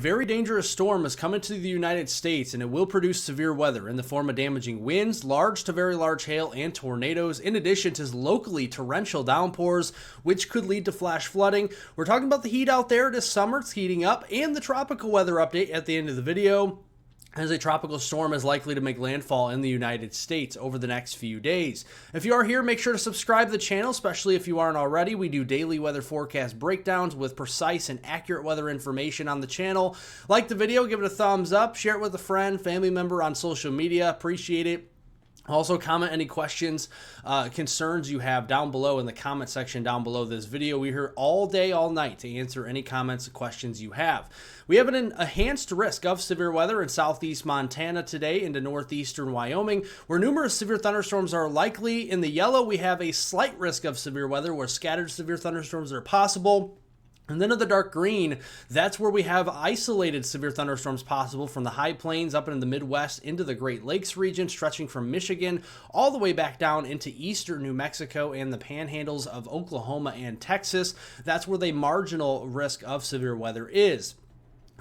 Very dangerous storm is coming to the United States, and it will produce severe weather in the form of damaging winds, large to very large hail, and tornadoes, in addition to locally torrential downpours, which could lead to flash flooding. We're talking about the heat out there this summer. It's heating up, and the tropical weather update at the end of the video, as a tropical storm is likely to make landfall in the United States over the next few days. If you are here, make sure to subscribe to the channel, especially if you aren't already. We do daily weather forecast breakdowns with precise and accurate weather information on the channel. Like the video, give it a thumbs up, share it with a friend, family member on social media. Appreciate it. Also, comment any questions, concerns you have down below in the comment section down below this video. We're here all day, all night to answer any comments and questions you have. We have an enhanced risk of severe weather in southeast Montana today into northeastern Wyoming, where numerous severe thunderstorms are likely. In the yellow, we have a slight risk of severe weather where scattered severe thunderstorms are possible. And then in the dark green, that's where we have isolated severe thunderstorms possible from the high plains up into the Midwest into the Great Lakes region, stretching from Michigan all the way back down into eastern New Mexico and the panhandles of Oklahoma and Texas. That's where the marginal risk of severe weather is.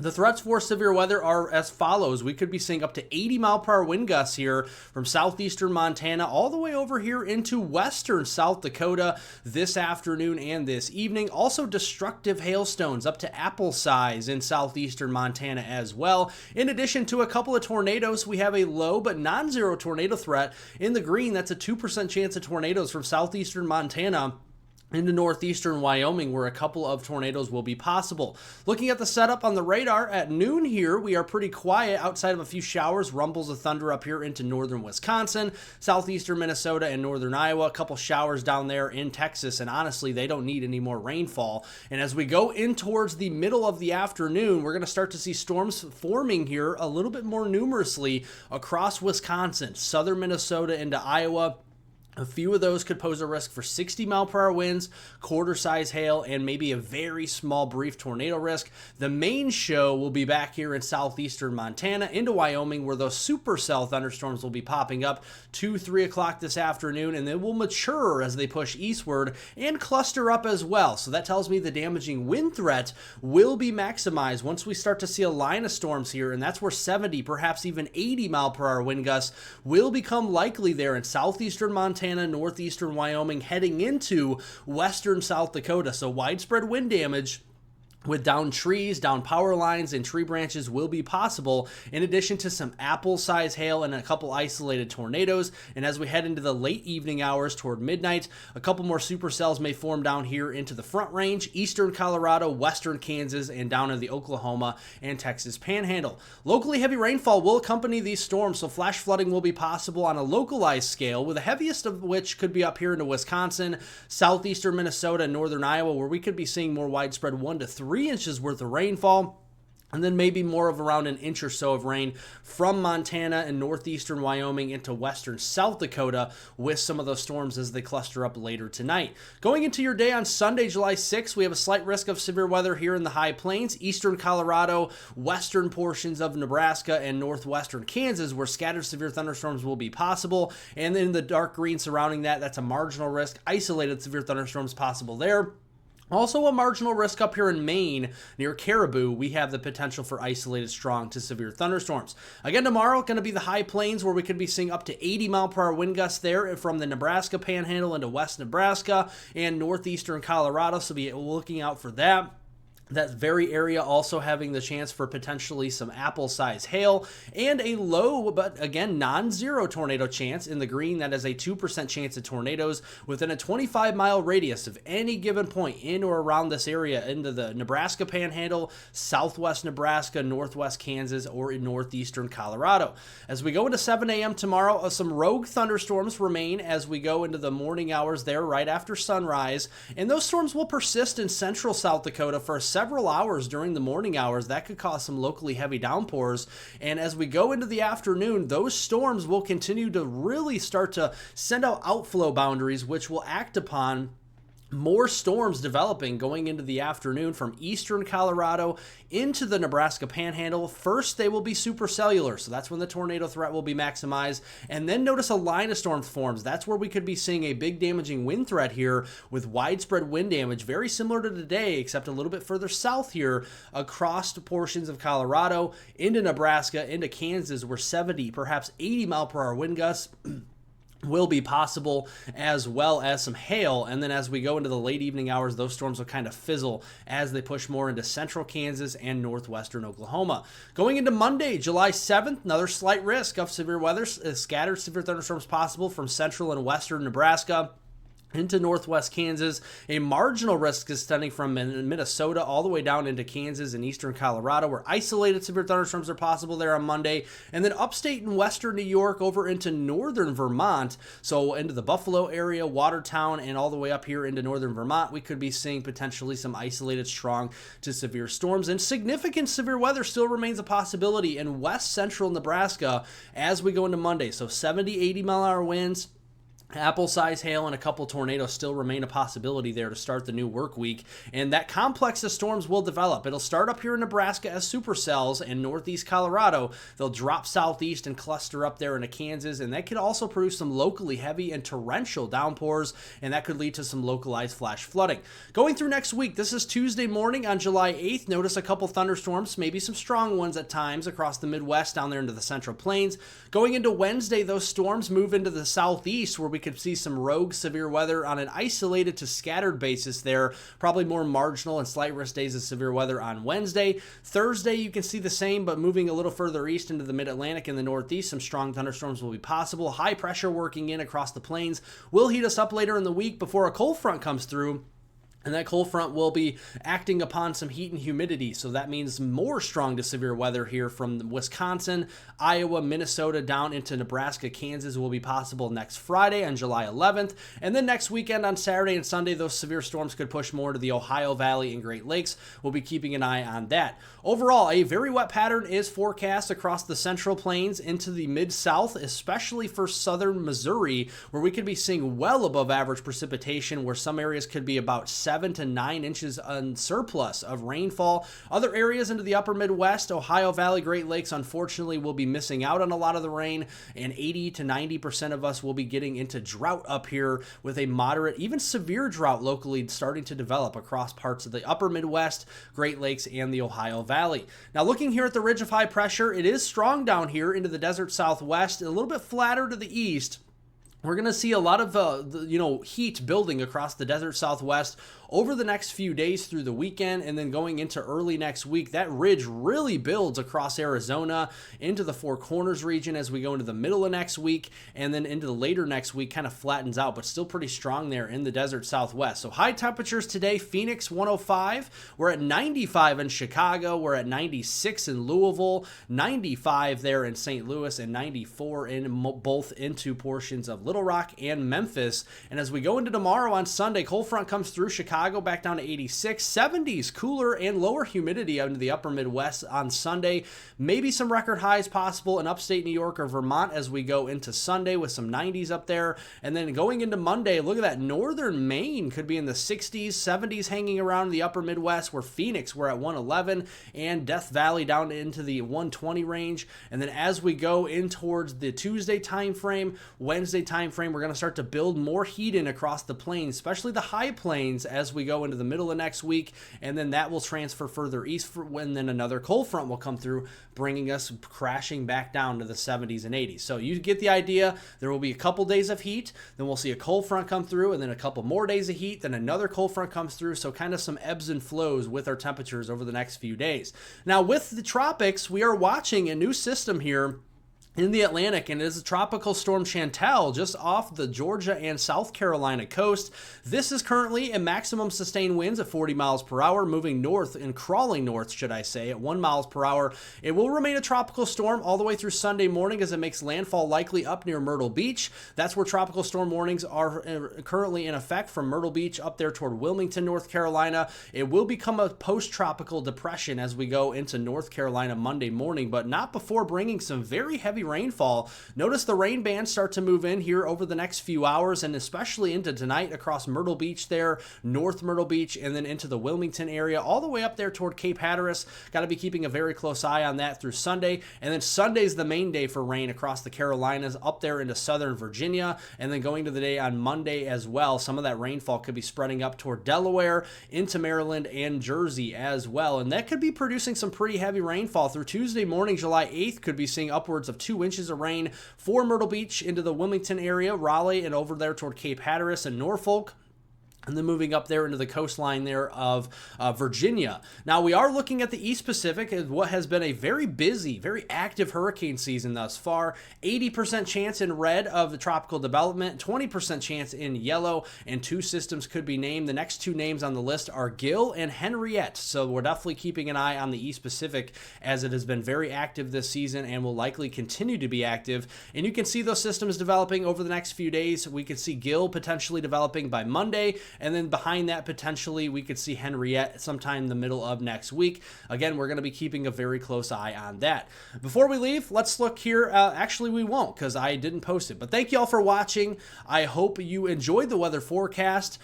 The threats for severe weather are as follows. We could be seeing up to 80-mile-per-hour wind gusts here from southeastern Montana all the way over here into western South Dakota this afternoon and this evening. Also destructive hailstones up to apple size in southeastern Montana as well. In addition to a couple of tornadoes, we have a low but non-zero tornado threat in the green. That's a 2% chance of tornadoes from southeastern Montana into northeastern Wyoming, where a couple of tornadoes will be possible. Looking at the setup on the radar at noon here, we are pretty quiet outside of a few showers, rumbles of thunder up here into northern Wisconsin, southeastern Minnesota, and northern Iowa. A couple showers down there in Texas, and honestly, they don't need any more rainfall. And as we go in towards the middle of the afternoon, we're going to start to see storms forming here a little bit more numerously across Wisconsin, southern Minnesota into Iowa. A few of those could pose a risk for 60-mile-per-hour winds, quarter-size hail, and maybe a very small brief tornado risk. The main show will be back here in southeastern Montana into Wyoming, where those supercell thunderstorms will be popping up 2-3 o'clock this afternoon, and they will mature as they push eastward and cluster up as well. So that tells me the damaging wind threat will be maximized once we start to see a line of storms here, and that's where 70, perhaps even 80-mile-per-hour wind gusts will become likely there in southeastern Montana, northeastern Wyoming, heading into western South Dakota. So widespread wind damage with downed trees, down power lines, and tree branches will be possible, in addition to some apple-size hail and a couple isolated tornadoes. And as we head into the late evening hours toward midnight, a couple more supercells may form down here into the Front Range, eastern Colorado, western Kansas, and down in the Oklahoma and Texas panhandle. Locally heavy rainfall will accompany these storms, so flash flooding will be possible on a localized scale, with the heaviest of which could be up here into Wisconsin, southeastern Minnesota, and northern Iowa, where we could be seeing more widespread 1 to 3 inches worth of rainfall. And then maybe more of around an inch or so of rain from Montana and northeastern Wyoming into western South Dakota, with some of those storms as they cluster up later tonight. Going into your day on Sunday, July 6th, we have a slight risk of severe weather here in the high plains, eastern Colorado, western portions of Nebraska, and northwestern Kansas, where scattered severe thunderstorms will be possible. And then the dark green surrounding that, that's a marginal risk, isolated severe thunderstorms possible there. Also a marginal risk up here in Maine near Caribou. We have the potential for isolated strong to severe thunderstorms. Again, tomorrow going to be the high plains, where we could be seeing up to 80-mile-per-hour wind gusts there from the Nebraska panhandle into west Nebraska and northeastern Colorado, so be looking out for that. That very area also having the chance for potentially some apple-size hail, and a low, but again, non-zero tornado chance in the green. That is a 2% chance of tornadoes within a 25-mile radius of any given point in or around this area into the Nebraska panhandle, southwest Nebraska, northwest Kansas, or in northeastern Colorado. As we go into 7 a.m. tomorrow, some rogue thunderstorms remain as we go into the morning hours there right after sunrise, and those storms will persist in central South Dakota for several hours during the morning hours. That could cause some locally heavy downpours. And as we go into the afternoon, those storms will continue to really start to send out outflow boundaries, which will act upon More storms developing going into the afternoon from eastern Colorado into the Nebraska Panhandle. First, they will be supercellular, so that's when the tornado threat will be maximized. And then notice a line of storms forms. That's where we could be seeing a big damaging wind threat here with widespread wind damage, very similar to today, except a little bit further south here across portions of Colorado into Nebraska, into Kansas, where 70, perhaps 80-mile-per-hour wind gusts will be possible, as well as some hail. And then as we go into the late evening hours, those storms will kind of fizzle as they push more into central Kansas and northwestern Oklahoma. Going into Monday, July 7th, another slight risk of severe weather, scattered severe thunderstorms possible from central and western Nebraska into northwest Kansas. A marginal risk is extending from Minnesota all the way down into Kansas and eastern Colorado, where isolated severe thunderstorms are possible there on Monday. And then upstate and western New York over into northern Vermont, so into the Buffalo area, Watertown, and all the way up here into northern Vermont, we could be seeing potentially some isolated strong to severe storms. And significant severe weather still remains a possibility in west central Nebraska as we go into Monday. So 70, 80-mile-an-hour winds, apple-sized hail, and a couple tornadoes still remain a possibility there to start the new work week. And that complex of storms will develop. It'll start up here in Nebraska as supercells and northeast Colorado. They'll drop southeast and cluster up there into Kansas, and that could also produce some locally heavy and torrential downpours, and that could lead to some localized flash flooding. Going through next week, this is Tuesday morning on July 8th. Notice a couple thunderstorms, maybe some strong ones at times across the Midwest down there into the Central Plains. Going into Wednesday, those storms move into the southeast, where we could see some rogue severe weather on an isolated to scattered basis there, probably more marginal and slight risk days of severe weather on Wednesday. Thursday, you can see the same, but moving a little further east into the mid-Atlantic and the Northeast, some strong thunderstorms will be possible. High pressure working in across the plains will heat us up later in the week before a cold front comes through. And that cold front will be acting upon some heat and humidity. So that means more strong to severe weather here from Wisconsin, Iowa, Minnesota, down into Nebraska, Kansas will be possible next Friday on July 11th. And then next weekend on Saturday and Sunday, those severe storms could push more to the Ohio Valley and Great Lakes. We'll be keeping an eye on that. Overall, a very wet pattern is forecast across the Central Plains into the Mid-South, especially for southern Missouri, where we could be seeing well above average precipitation, where some areas could be about 7 to 9 inches on surplus of rainfall. Other areas into the upper Midwest, Ohio Valley, Great Lakes, unfortunately will be missing out on a lot of the rain, and 80 to 90% of us will be getting into drought up here, with a moderate, even severe drought locally starting to develop across parts of the upper Midwest, Great Lakes, and the Ohio Valley. Now looking here at the ridge of high pressure, it is strong down here into the desert southwest, a little bit flatter to the east. We're going to see a lot of, heat building across the desert southwest over the next few days through the weekend, and then going into early next week. That ridge really builds across Arizona into the Four Corners region as we go into the middle of next week, and then into the later next week kind of flattens out, but still pretty strong there in the desert southwest. So high temperatures today, Phoenix 105. We're at 95 in Chicago. We're at 96 in Louisville, 95 there in St. Louis, and 94 in both into portions of Little Rock and Memphis. And as we go into tomorrow on Sunday, cold front comes through Chicago back down to 86, 70s, cooler and lower humidity into the upper Midwest on Sunday. Maybe some record highs possible in upstate New York or Vermont as we go into Sunday with some 90s up there. And then going into Monday, look at that, northern Maine could be in the 60s, 70s hanging around the upper Midwest, where Phoenix we're at 111 and Death Valley down into the 120 range. And then as we go in towards the Tuesday time frame, Wednesday time frame, we're going to start to build more heat in across the plains, especially the high plains, as we go into the middle of next week, and then that will transfer further east for when then another cold front will come through, bringing us crashing back down to the 70s and 80s. So you get the idea. There will be a couple days of heat, then we'll see a cold front come through, and then a couple more days of heat, then another cold front comes through. So kind of some ebbs and flows with our temperatures over the next few days. Now with the tropics, we are watching a new system here in the Atlantic, and it is a tropical storm Chantal just off the Georgia and South Carolina coast. This is currently at maximum sustained winds at 40 miles per hour, moving north and crawling north, should I say, at 1 miles per hour. It will remain a tropical storm all the way through Sunday morning as it makes landfall likely up near Myrtle Beach. That's where tropical storm warnings are currently in effect, from Myrtle Beach up there toward Wilmington, North Carolina. It will become a post-tropical depression as we go into North Carolina Monday morning, but not before bringing some very heavy rainfall. Notice the rain bands start to move in here over the next few hours, and especially into tonight across Myrtle Beach there, North Myrtle Beach, and then into the Wilmington area, all the way up there toward Cape Hatteras. Got to be keeping a very close eye on that through Sunday. And then Sunday's the main day for rain across the Carolinas, up there into southern Virginia, and then going to the day on Monday as well. Some of that rainfall could be spreading up toward Delaware, into Maryland, and Jersey as well. And that could be producing some pretty heavy rainfall through Tuesday morning, July 8th. Could be seeing upwards of 2 inches of rain for Myrtle Beach into the Wilmington area, Raleigh, and over there toward Cape Hatteras and Norfolk. And then moving up there into the coastline there of Virginia. Now, we are looking at the East Pacific as what has been a very busy, very active hurricane season thus far. 80% chance in red of the tropical development, 20% chance in yellow, and 2 systems could be named. The next 2 names on the list are Gil and Henriette. So we're definitely keeping an eye on the East Pacific as it has been very active this season and will likely continue to be active. And you can see those systems developing over the next few days. We could see Gil potentially developing by Monday. And then behind that, potentially, we could see Henriette sometime in the middle of next week. Again, we're going to be keeping a very close eye on that. Before we leave, let's look here. Actually, we won't because I didn't post it. But thank you all for watching. I hope you enjoyed the weather forecast.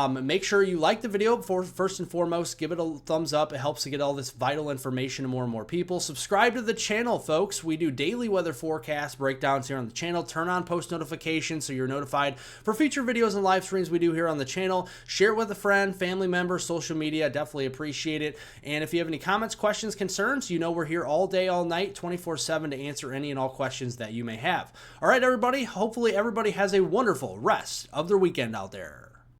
Make sure you like the video. First and foremost, give it a thumbs up. It helps to get all this vital information to more and more people. Subscribe to the channel, folks. We do daily weather forecast breakdowns here on the channel. Turn on post notifications so you're notified for future videos and live streams we do here on the channel. Share it with a friend, family member, social media. Definitely appreciate it. And if you have any comments, questions, concerns, you know we're here all day, all night, 24/7 to answer any and all questions that you may have. All right, everybody. Hopefully everybody has a wonderful rest of their weekend out there.